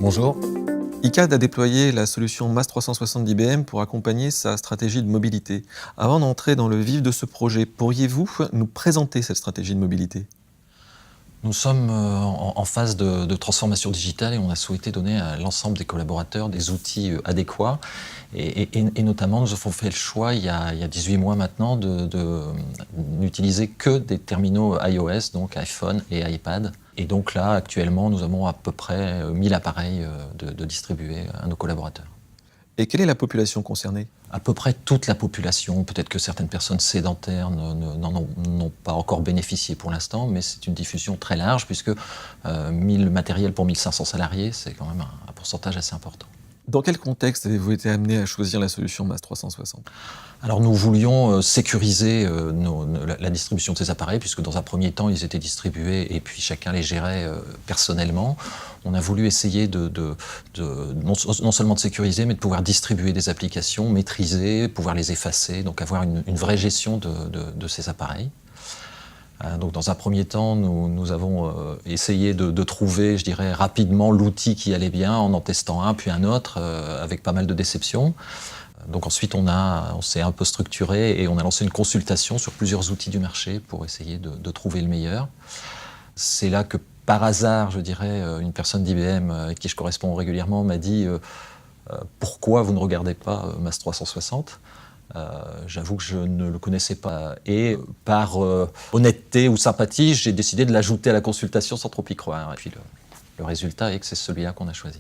Bonjour. ICAD a déployé la solution MAS 360 d'IBM pour accompagner sa stratégie de mobilité. Avant d'entrer dans le vif de ce projet, pourriez-vous nous présenter cette stratégie de mobilité? Nous sommes en phase de transformation digitale et on a souhaité donner à l'ensemble des collaborateurs des outils adéquats. Et notamment, nous avons fait le choix, il y a 18 mois maintenant, de n'utiliser que des terminaux iOS, donc iPhone et iPad. Et donc là, actuellement, nous avons à peu près 1000 appareils de distribuer à nos collaborateurs. Et quelle est la population concernée? À peu près toute la population, peut-être que certaines personnes sédentaires n'ont pas encore bénéficié pour l'instant, mais c'est une diffusion très large puisque 1000 matériels pour 1500 salariés, c'est quand même un pourcentage assez important. Dans quel contexte avez-vous été amené à choisir la solution MAS 360? Alors nous voulions sécuriser la distribution de ces appareils, puisque dans un premier temps, ils étaient distribués et puis chacun les gérait personnellement. On a voulu essayer non seulement de sécuriser, mais de pouvoir distribuer des applications, maîtriser, pouvoir les effacer, donc avoir une vraie gestion de ces appareils. Donc dans un premier temps, nous avons essayé de trouver, je dirais, rapidement l'outil qui allait bien, en testant un puis un autre, avec pas mal de déceptions. Donc ensuite, on s'est un peu structuré et on a lancé une consultation sur plusieurs outils du marché pour essayer de trouver le meilleur. C'est là que, par hasard, je dirais, une personne d'IBM avec qui je corresponds régulièrement m'a dit pourquoi vous ne regardez pas MAS 360 ? J'avoue que je ne le connaissais pas. Et par honnêteté ou sympathie, j'ai décidé de l'ajouter à la consultation sans trop y croire. Et puis le résultat est que c'est celui-là qu'on a choisi.